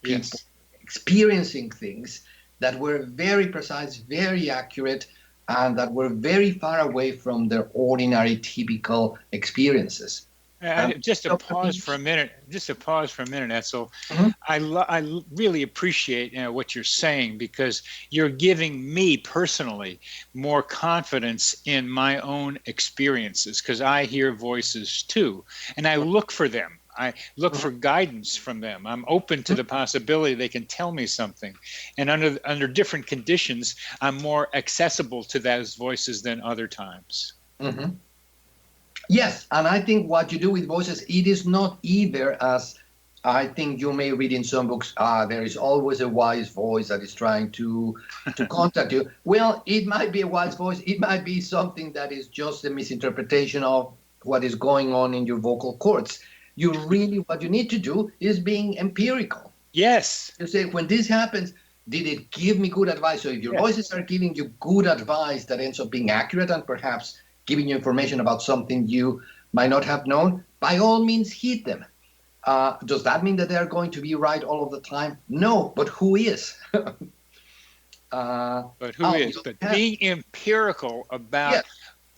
Yes. People experiencing things that were very precise, very accurate, and that were very far away from their ordinary, typical experiences. Just to pause for a minute, Etzel. Mhm. I really appreciate what you're saying, because you're giving me personally more confidence in my own experiences, because I hear voices too, and I look for them. I look for guidance from them. I'm open to the possibility they can tell me something. And under different conditions, I'm more accessible to those voices than other times. Mm-hmm. Yes, and I think what you do with voices, it is not either, as I think you may read in some books, there is always a wise voice that is trying to contact you. Well, it might be a wise voice. It might be something that is just a misinterpretation of what is going on in your vocal cords. What you need to do is being empirical. Yes. You say, when this happens, did it give me good advice? So if your voices are giving you good advice that ends up being accurate and perhaps giving you information about something you might not have known, by all means heed them. Does that mean that they are going to be right all of the time? No, but who is? But being empirical about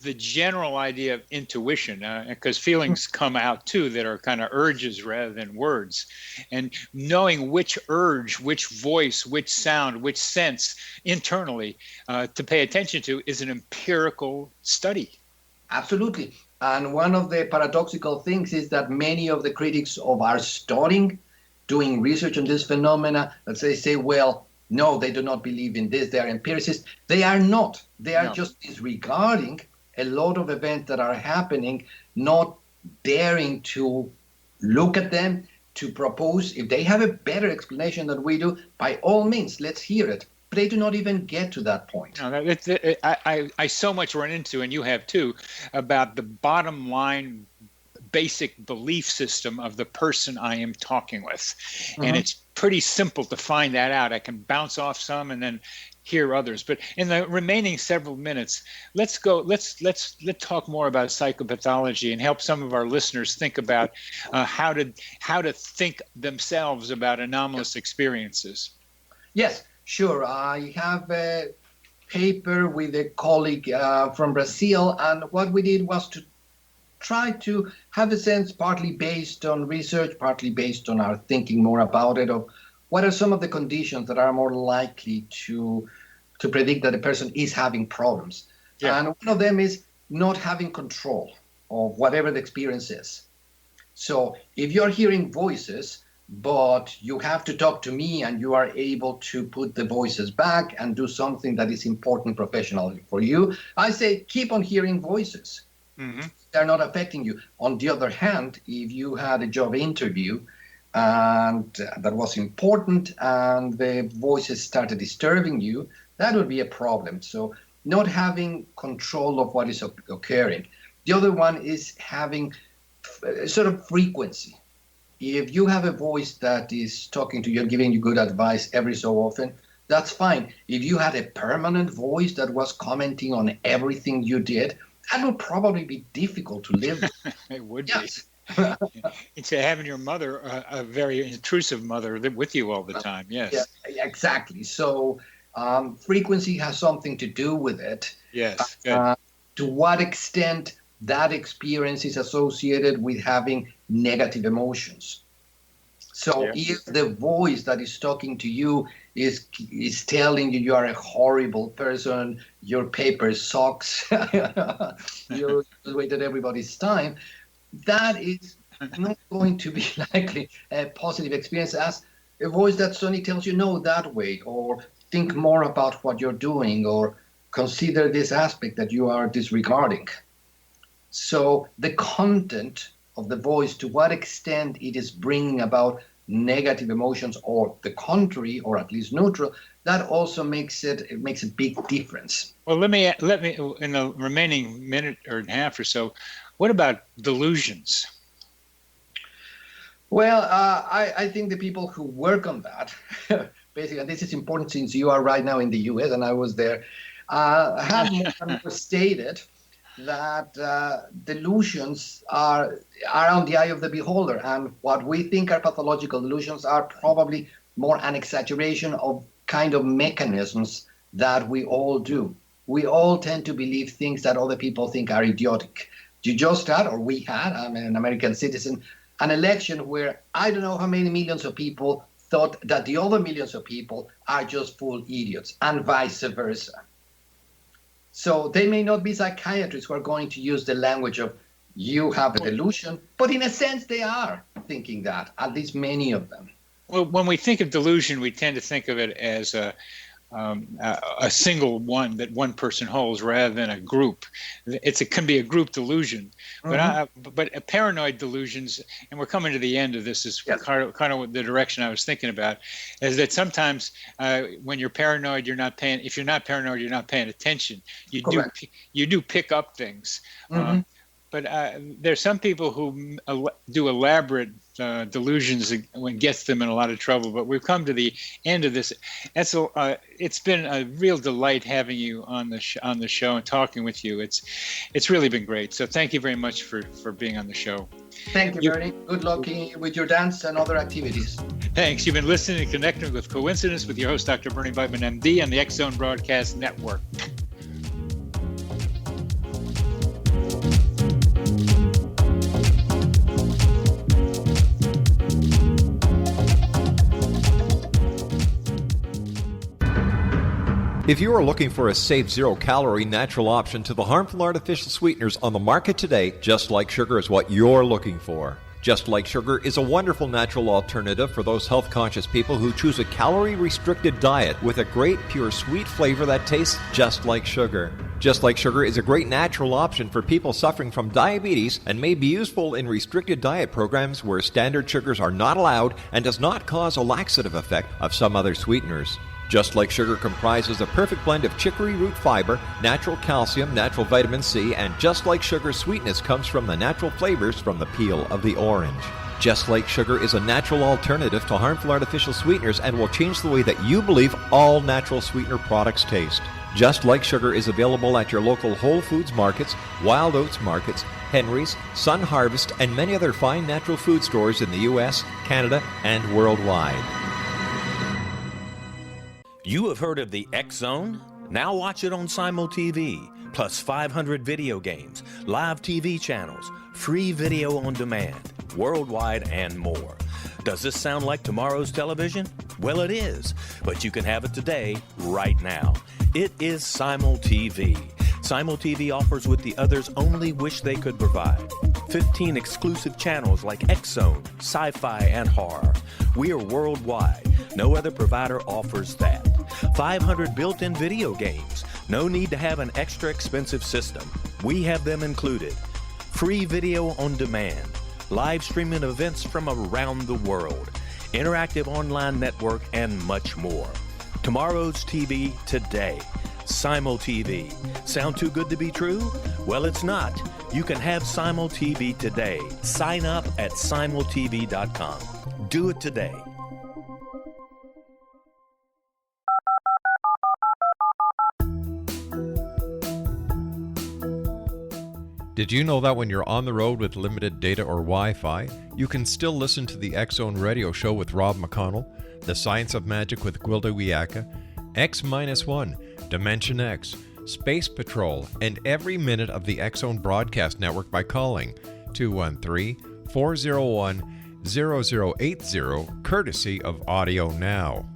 the general idea of intuition, because feelings come out too that are kind of urges rather than words, and knowing which urge, which voice, which sound, which sense internally to pay attention to is an empirical study. Absolutely. And one of the paradoxical things is that many of the critics of our studying, doing research on this phenomena, that they say, well, no, they do not believe in this, they are empiricists. They are not. They are just disregarding a lot of events that are happening, not daring to look at them, to propose. If they have a better explanation than we do, by all means, let's hear it. But they do not even get to that point. No, I so much run into, and you have too, about the bottom line basic belief system of the person I am talking with. And it's pretty simple to find that out. I can bounce off some and then hear others. But in the remaining several minutes, let's talk more about psychopathology and help some of our listeners think about how to think themselves about anomalous experiences. Yes, sure. I have a paper with a colleague from Brazil, and what we did was to try to have a sense, partly based on research, partly based on our thinking more about it, of what are some of the conditions that are more likely to predict that a person is having problems. Yeah. And one of them is not having control of whatever the experience is. So if you're hearing voices, but you have to talk to me and you are able to put the voices back and do something that is important professionally for you, I say keep on hearing voices. Mm-hmm. They're not affecting you. On the other hand, if you had a job interview and that was important and the voices started disturbing you, that would be a problem. So not having control of what is occurring. The other one is having sort of frequency. If you have a voice that is talking to you and giving you good advice every so often, that's fine. If you had a permanent voice that was commenting on everything you did, that would probably be difficult to live with. It would Yes. be. It's having your mother, a very intrusive mother, with you all the time. Yes. Yeah, exactly. So frequency has something to do with it. Yes. Good. To what extent that experience is associated with having negative emotions. So if the voice that is talking to you is telling you you are a horrible person, your paper sucks, you wasted everybody's time, that is not going to be likely a positive experience as a voice that suddenly tells you no, that way, or think more about what you're doing, or consider this aspect that you are disregarding. So the content of the voice, to what extent it is bringing about negative emotions or the contrary, or at least neutral, that also makes a big difference. Well, let me in the remaining minute or a half or so, what about delusions? Well, I think the people who work on that, basically, and this is important since you are right now in the US and I was there, have more stated that delusions are on the eye of the beholder, and what we think are pathological delusions are probably more an exaggeration of kind of mechanisms that we all do. We all tend to believe things that other people think are idiotic. You just had, or we had, I'm an American citizen, an election where I don't know how many millions of people thought that the other millions of people are just full idiots, and vice versa. So they may not be psychiatrists who are going to use the language of you have a delusion, but in a sense they are thinking that, at least many of them. Well, when we think of delusion, we tend to think of it as a single one that one person holds rather than a group. It can be a group delusion, but paranoid delusions, and we're coming to the end of this, is kind of the direction I was thinking about, is that sometimes when you're paranoid, you're not paying. If you're not paranoid, you're not paying attention. You do pick up things. But there's some people who do elaborate delusions when gets them in a lot of trouble. But we've come to the end of this. Etzel, it's been a real delight having you on the show and talking with you. It's really been great. So thank you very much for being on the show. Thank you, Bernie. Good luck with your dance and other activities. Thanks. You've been listening and connecting with Coincidence with your host, Dr. Bernie Beitman, MD, on the X Zone Broadcast Network. If you are looking for a safe, zero-calorie natural option to the harmful artificial sweeteners on the market today, Just Like Sugar is what you're looking for. Just Like Sugar is a wonderful natural alternative for those health-conscious people who choose a calorie-restricted diet with a great, pure, sweet flavor that tastes just like sugar. Just Like Sugar is a great natural option for people suffering from diabetes and may be useful in restricted diet programs where standard sugars are not allowed and does not cause a laxative effect of some other sweeteners. Just Like Sugar comprises a perfect blend of chicory root fiber, natural calcium, natural vitamin C, and Just Like Sugar's sweetness comes from the natural flavors from the peel of the orange. Just Like Sugar is a natural alternative to harmful artificial sweeteners and will change the way that you believe all natural sweetener products taste. Just Like Sugar is available at your local Whole Foods markets, Wild Oats markets, Henry's, Sun Harvest, and many other fine natural food stores in the U.S., Canada, and worldwide. You have heard of the X Zone? Now watch it on Simul TV, plus 500 video games, live TV channels, free video on demand, worldwide, and more. Does this sound like tomorrow's television? Well, it is, but you can have it today, right now. It is Simul TV. Simul TV offers what the others only wish they could provide. 15 exclusive channels like X Zone, Sci-Fi, and Horror. We are worldwide. No other provider offers that. 500 built-in video games. No need to have an extra expensive system. We have them included. Free video on demand. Live streaming events from around the world. Interactive online network, and much more. Tomorrow's TV today. Simul TV. Sound too good to be true? Well, it's not. You can have Simul TV today. Sign up at simultv.com. Do it today. Did you know that when you're on the road with limited data or Wi-Fi, you can still listen to the X-Zone Radio Show with Rob McConnell, The Science of Magic with Gwilda Wiyaka, X-1, Dimension X, Space Patrol, and every minute of the X-Zone broadcast network by calling 213-401-0080, courtesy of Audio Now.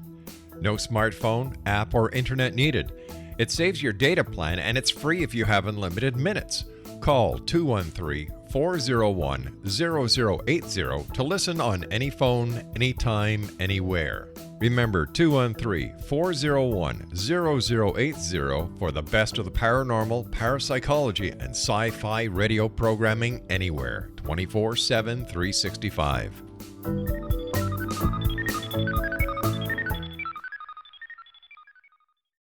No smartphone, app, or internet needed. It saves your data plan and it's free if you have unlimited minutes. Call 213-401-0080 to listen on any phone, anytime, anywhere. Remember 213-401-0080 for the best of the paranormal, parapsychology, and sci-fi radio programming anywhere, 24/7, 365.